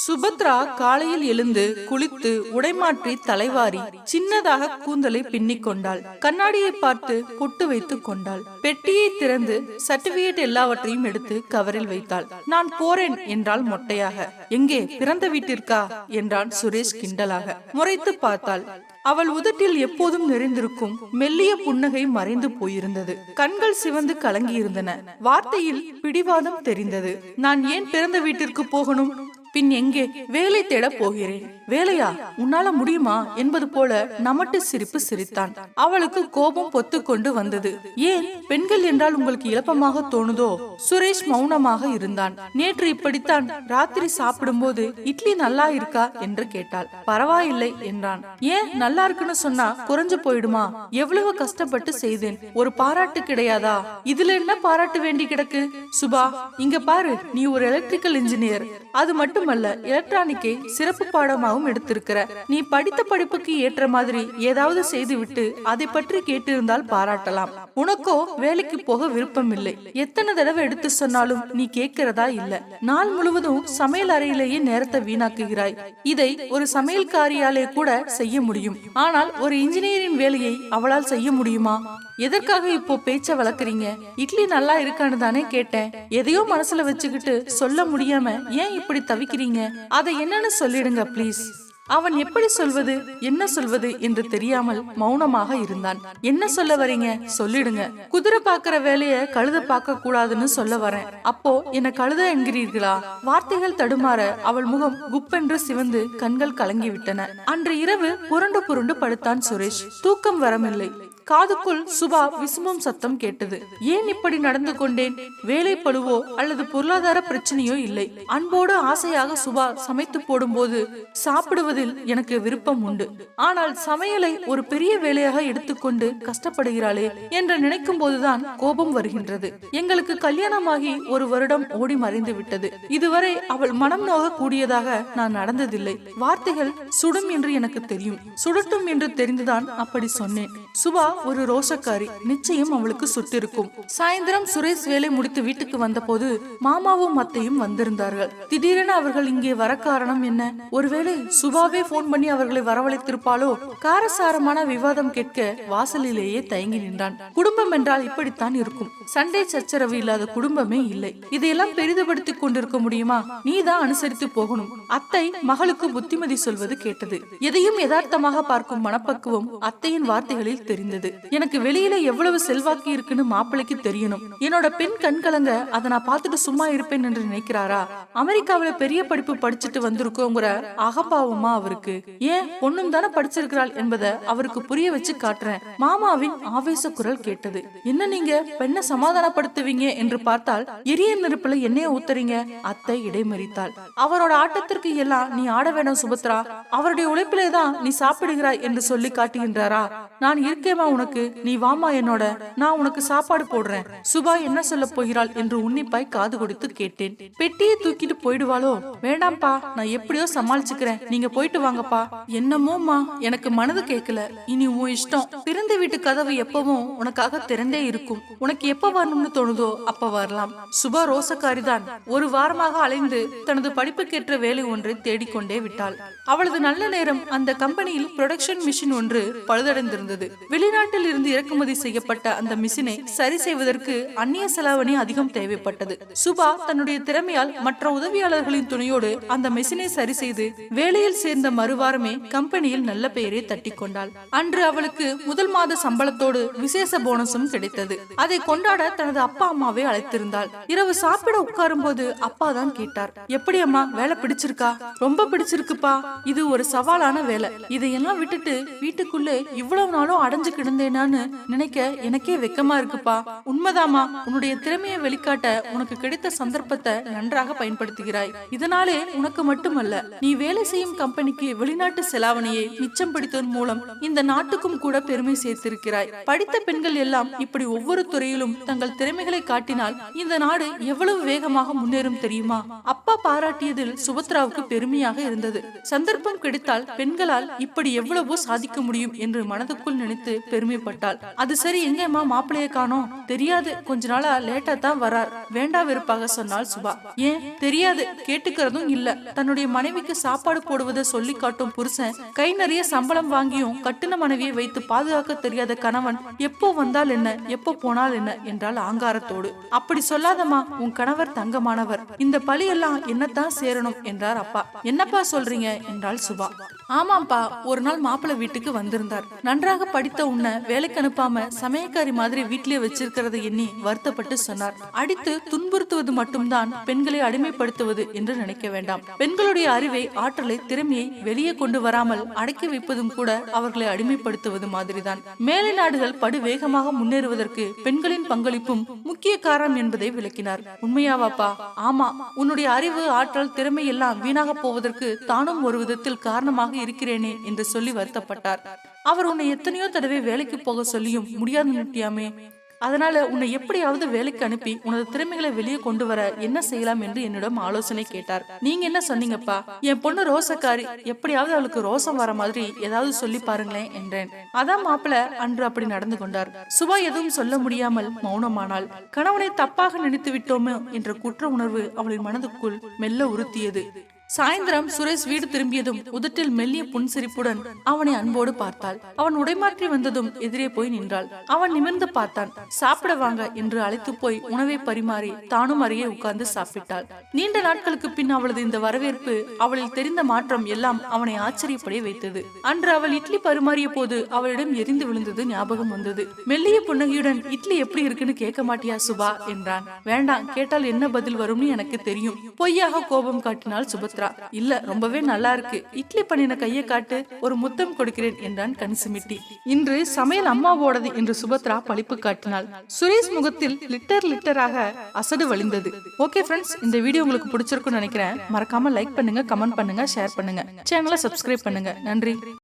சுபத்ரா காலையில் எழுந்து குளித்து உடைமாற்றி தலைவாரி சின்னதாக கூந்தலை பின்னிக் கொண்டாள். கண்ணாடியை பார்த்து பொட்டு வைத்துக் கொண்டாள். பெட்டியை திறந்து சர்டிபிகேட் எல்லாவற்றையும் எடுத்து கவரில் வைத்தாள். நான் போறேன் என்றாள் மொட்டையாக. எங்கே, பிறந்த வீட்டிற்கா என்றான் சுரேஷ் கிண்டலாக. முறைத்து பார்த்தாள். அவள் உதட்டில் எப்போதும் நிறைந்திருக்கும் மெல்லிய புன்னகை மறைந்து போயிருந்தது. கண்கள் சிவந்து கலங்கியிருந்தன. வார்த்தையில் பிடிவாதம் தெரிந்தது. நான் ஏன் பிறந்த வீட்டிற்கு போகணும்? பின் எங்கே? வேலை தேட போகிறேன். வேலையா? உன்னால முடியுமா என்பது போல நமட்டு சிரிப்பு சிரித்தான். அவளுக்கு கோபம் பொத்து கொண்டு வந்தது. ஏன், பெண்கள் என்றால் உங்களுக்கு இளப்பமாக தோணுதோ? சுரேஷ் மௌனமாக இருந்தான். நேற்று இப்படித்தான் ராத்திரி சாப்பிடும் போது இட்லி நல்லா இருக்கா என்று கேட்டாள். பரவாயில்லை என்றான். ஏன், நல்லா இருக்குன்னு சொன்னா குறைஞ்சு போயிடுமா? எவ்வளவு கஷ்டப்பட்டு செய்தேன், ஒரு பாராட்டு கிடையாதா? இதுல என்ன பாராட்டு வேண்டி கிடக்கு? சுபா, இங்க பாரு, நீ ஒரு எலக்ட்ரிக்கல் இன்ஜினியர். அது மட்டுமல்ல, எலக்ட்ரானிக்கை சிறப்பு பாடமாகவும் எடுத்திருக்கிற. நீ படித்த படிப்புக்கு ஏற்ற மாதிரி ஏதாவது செய்துவிட்டு அதை பற்றி கேட்டிருந்தால் பாராட்டலாம். உனக்கோ வேலைக்கு போக விருப்பம் இல்லை. எத்தனை தடவை எடுத்து சொன்னாலும் நீ கேட்கிறதா இல்ல. நாள் முழுவதும் சமையல் அறையிலேயே நேரத்தை வீணாக்குகிறாய். இதை ஒரு சமையல்காரியாலே கூட செய்ய முடியும். ஆனால் ஒரு இன்ஜினியரின் வேலையை அவளால் செய்ய முடியுமா? எதற்காக இப்போ பேச்ச வளர்க்குறீங்க? இட்லி நல்லா இருக்கான்னு தானே கேட்டேன். எதையோ மனசுல வச்சுக்கிட்டு சொல்ல முடியாம ஏன் இப்படி தவிக்கிறீங்க? அதை என்னன்னு சொல்லிடுங்க பிளீஸ். அவன் எப்படி சொல்வது, என்ன சொல்வது என்று தெரியாமல் மௌனமாக இருந்தான். என்ன சொல்ல வரீங்க? சொல்லிடுங்க. குதிரை பாக்குற வேலைய கழுத பார்க்க கூடாதுன்னு சொல்ல வரேன். அப்போ என்ன கழுத என்கிறீர்களா? வார்த்தைகள் தடுமாற அவள் முகம் குப்பென்று சிவந்து கண்கள் கலங்கி விட்டன. அன்று இரவு புரண்டு புரண்டு படுத்தான் சுரேஷ். தூக்கம் வரமில்லை. காதுக்குள் சுபா விசும்பும் சத்தம் கேட்டது. ஏன் இப்படி நடந்து கொண்டேன்? வேலை பழுவோ அல்லது பொருளாதார பிரச்சனையோ இல்லை. அன்போடு ஆசையாக சுபா சமைத்து போடும் போது சாப்பிடுவதில் எனக்கு விருப்பம் உண்டு. ஆனால் சமையலை ஒரு பெரிய வேலையாக எடுத்துக்கொண்டு கஷ்டப்படுகிறாளே என்று நினைக்கும் போதுதான் கோபம் வருகின்றது. எங்களுக்கு கல்யாணமாகி 1 வருடம் ஓடி மறைந்து விட்டது. இதுவரை அவள் மனம் நோக கூடியதாக நான் நடந்ததில்லை. வார்த்தைகள் சுடும் என்று எனக்கு தெரியும். சுடட்டும் என்று தெரிந்துதான் அப்படி சொன்னேன். சுபா ஒரு ரோஷக்காரி, நிச்சயம் அவளுக்கு சுட்டிருக்கும். சாயந்தரம் சுரேஷ் வேலை முடித்து வீட்டுக்கு வந்த போது மாமாவும் அத்தையும் வந்திருந்தார்கள். திடீரென அவர்கள் இங்கே வர காரணம் என்ன? ஒருவேளை சுபாவே போன் பண்ணி அவர்களை வரவழைத்திருப்பாளோ? காரசாரமான விவாதம் கேட்க வாசலிலேயே தயங்கி நின்றான். குடும்பம் என்றால் இப்படித்தான் இருக்கும். சண்டை சச்சரவு இல்லாத குடும்பமே இல்லை. இதையெல்லாம் பெரிதுபடுத்திக் கொண்டிருக்க முடியுமா? நீதான் அனுசரித்து போகணும். அத்தை மகளுக்கு புத்திமதி சொல்வது கேட்டது. எதையும் யதார்த்தமாக பார்க்கும் மனப்பக்குவம் அத்தையின் வார்த்தைகளில் தெரிந்தது. எனக்கு வெளியில எவ்வளவு செல்வாக்கு இருக்குன்னு மாப்பிளைக்கு தெரியணும். என்னோட பெண் கண்கலங்க அதை நான் பார்த்துட்டு சும்மா இருப்பேன் என்று நினைக்கிறாரா? அமெரிக்காவில பெரிய படிப்பு படிச்சுட்டு வந்திருக்கோங்கிற அகம்பாவமா அவருக்கு? ஏன், பொண்ணும் தானே படிச்சிருக்கிறாள் என்பதை அவருக்கு புரிய வச்சு காட்டுறேன். மாமாவின் ஆவேச குரல் கேட்டது. என்ன நீங்க பெண்ணை சமாதானப்படுத்துவீங்க என்று பார்த்தால் எரிய நெருப்புல எண்ணெய ஊத்துறீங்க. அத்தை இடைமறித்தாள். அவரோட ஆட்டத்திற்கு எல்லாம் நீ ஆட வேண்டாம் சுபத்ரா. அவருடைய உழைப்பிலேதான் நீ சாப்பிடுகிறாய் என்று சொல்லி காட்டுகின்றாரா? நான் இருக்கேமா உனக்கு? நீ வாமா என்னோட, நான் உனக்கு சாப்பாடு போடுறேன். சுபா என்ன சொல்ல போகிறாள் என்று உன்னிப்பாய் காது கொடுத்து கேட்டேன். பெட்டியை தூக்கிட்டு போயிடுவாளோ? வேண்டாம்ப்பா, நான் எப்படியோ சமாளிச்சுக்கிறேன். நீங்க போயிட்டு வாங்கப்பா. என்னமோமா, எனக்கு மனது கேட்கல. இனி உன் இஷ்டம். பிறந்த வீட்டு கதவு எப்பவும் உனக்காக திறந்தே இருக்கும். உனக்கு எப்ப வரணும்னு தோணுதோ அப்ப வரலாம். சுபா ரோசக்காரிதான். 1 வாரமாக அலைந்து தனது படிப்புக்கேற்ற வேலை ஒன்றை தேடிக்கொண்டே விட்டாள். அவளது நல்ல நேரம் அந்த கம்பெனியில் ப்ரொடக்ஷன் மிஷின் ஒன்று பழுதடைந்திருந்தது. வெளிநாட்டில் இருந்து இறக்குமதி செய்யப்பட்ட அந்த மிஷினை சரி செய்வதற்கு அந்நிய செலாவணி அதிகம் தேவைப்பட்டது. சுபா தன்னுடைய திறமையால் மற்ற உதவியாளர்களின் துணையோடு அந்த மிஷினை சரி செய்து வேலையில் சேர்ந்த மறுவாரமே கம்பெனியில் நல்ல பெயரை தட்டி கொண்டாள். அன்று அவளுக்கு முதல் மாத சம்பளத்தோடு விசேஷ போனஸும் கிடைத்தது. அதை கொண்டாட தனது அப்பா அம்மாவை அழைத்திருந்தாள். இரவு சாப்பிட உட்காரும் போது அப்பா தான் கேட்டார். எப்படி அம்மா, வேலை பிடிச்சிருக்கா? ரொம்ப பிடிச்சிருக்குப்பா. இது ஒரு சவாலான வேலை. இதையெல்லாம் விட்டுட்டு வீட்டுக்குள்ளே இவ்வளவு நாளும் அடைஞ்சு கிடந்தேனான்னு நினைக்க எனக்கே வெக்கமா இருக்குப்பா. உண்மைதாமா, உன்னுடைய திறமையை வெளிக்காட்ட உனக்கு கிடைத்த சந்தர்ப்பத்தை நன்றாக பயன்படுத்துகிறாய். இதனாலே உனக்கு மட்டுமல்ல, நீ வேலை செய்யும் கம்பெனிக்கு வெளிநாட்டு செலாவணியை மிச்சம் பிடித்ததன் மூலம் இந்த நாட்டுக்கும் கூட பெருமை சேர்த்திருக்கிறாய். படித்த பெண்கள் எல்லாம் இப்படி ஒவ்வொரு துறையிலும் தங்கள் திறமைகளை காட்டினால் இந்த நாடு எவ்வளவு வேகமாக முன்னேறும் தெரியுமா? அப்பா பாராட்டியதில் சுபத்ராவுக்கு பெருமையாக இருந்தது. சந்தர்ப்பம் கிடைத்தால் பெண்களால் இப்படி எவ்வளவோ சாதிக்க முடியும் என்று மனதுக்குள் நினைத்து பெருமைப்பட்டாள். அது சரி, எங்கேம்மா மாப்பிள்ளைய காணோம்? தெரியாது, கொஞ்ச நாளா லேட்டா தான் வரார். வேண்டா வெறுப்பாக சொன்னாள் சுபா. ஏன் தெரியாது? கேட்டுக்கிறதும் இல்ல. தன்னுடைய மனைவிக்கு சாப்பாடு போடுவதை சொல்லி காட்டும் புருஷன், கை நிறைய சம்பளம் வாங்கியும் கட்டுன மனைவியை வைத்து பாதுகாக்க தெரியாத கணவன் எப்போ வந்தால் என்ன, எப்போ போனால் என்ன என்றால் ஆங்காரத்தோடு. அப்படி சொல்லாதம்மா, உன் கணவர் தங்கமானவர். இந்த பழி எல்லாம் என்னத்தான் சேரணும் என்றார் அப்பா. என்னப்பா சொல்றீங்க என்றாள் சுபா. ஆமாப்பா, ஒரு நாள் மாப்பிள்ளை வீட்டுக்கு வந்திருந்தார். நன்றாக படித்த உன்னை வேலைக்கு அனுப்பாம சமயக்காரி மாதிரி வீட்டிலே வச்சிருக்கிறத எண்ணி வருத்தப்பட்டு சொன்னார். அடித்து துன்புறுத்துவது மட்டும்தான் பெண்களை அடிமைப்படுத்துவது என்று நினைக்க வேண்டாம். பெண்களுடைய அறிவை, ஆற்றலை, திறமையை வெளியே கொண்டு வராமல் அடக்கி வைப்பதும் கூட அவர்களை அடிமைப்படுத்துவது மாதிரிதான். மேலை நாடுகள் படு வேகமாக முன்னேறுவதற்கு பெண்களின் பங்களிப்பும் முக்கிய காரணம் என்பதை விளக்கினார். உண்மையாவாப்பா? ஆமா, உன்னுடைய அறிவு, ஆற்றல், திறமை எல்லாம் வீணாக போவதற்கு தானும் ஒரு விதத்தில் காரணமாக இருக்கிறேனே என்று சொல்லி வருத்தப்பட்டார். அவர் உன்னை எத்தனையோ தடவை வேலைக்கு போக சொல்லியும் முடியாது நிட்டியாமே. அதனால உன்னை எப்படியாவது வேலைக்கு அனுப்பி உனது திறமைகளை வெளியே கொண்டு வர என்ன செய்யலாம் என்று என்னிடம் ஆலோசனை கேட்டார். நீங்க என்ன சொன்னீங்கப்பா? என் பொண்ணு ரோசக்காரி, எப்படியாவது அவளுக்கு ரோசம் வர மாதிரி ஏதாவது சொல்லி பாருங்களேன் என்றேன். அதான் மாப்பிள்ள அன்று அப்படி நடந்து கொண்டார். சுபா எதுவும் சொல்ல முடியாமல் மௌனமானாள். கணவனை தப்பாக நினைத்து விட்டோமோ என்ற குற்ற உணர்வு அவளின் மனதுக்குள் மெல்ல உறுத்தியது. சாயந்திரம் சுரேஷ் வீடு திரும்பியதும் உதட்டில் மெல்லிய புன்சிரிப்புடன் அவனை அன்போடு பார்த்தாள். அவன் உடைமாற்றி வந்ததும் எதிரே போய் நின்றாள். அவன் நிமிர்ந்து பார்த்தான். சாப்பிட வாங்க என்று அழைத்து போய் உணவை பரிமாறி தானும் அருகே உட்கார்ந்து சாப்பிட்டாள். நீண்ட நாட்களுக்கு பின் அவளது இந்த வரவேற்பு, அவளில் தெரிந்த மாற்றம் எல்லாம் அவனை ஆச்சரியப்படைய வைத்தது. அன்று அவள் இட்லி பரிமாறிய போது அவளிடம் எரிந்து விழுந்தது ஞாபகம் வந்தது. மெல்லிய புன்னகையுடன், இட்லி எப்படி இருக்குன்னு கேட்க மாட்டியா சுபா என்றான். வேண்டாம், கேட்டால் என்ன பதில் வரும்னு எனக்கு தெரியும். பொய்யாக கோபம் காட்டினாள் சுபத்ரா. இல்ல, ரொம்பவே நல்லா இருக்கு. இட்லி பண்ணின கையை காட்டு, ஒரு முத்தம் கொடுக்கிறேன் என்றான் கண் சிமிட்டி. இன்று சமையல் அம்மாவோடது என்று சுபத்ரா பழிப்பு காட்டினாள். சுரேஷ் முகத்தில் லிட்டராக அசடு வழிந்தது. ஓகே ஃப்ரெண்ட்ஸ், இந்த வீடியோ உங்களுக்கு பிடிச்சிருக்கும்னு நினைக்கிறேன். மறக்காம லைக் பண்ணுங்க, கமெண்ட் பண்ணுங்க, ஷேர் பண்ணுங்க, சேனலை சப்ஸ்கிரைப் பண்ணுங்க. நன்றி.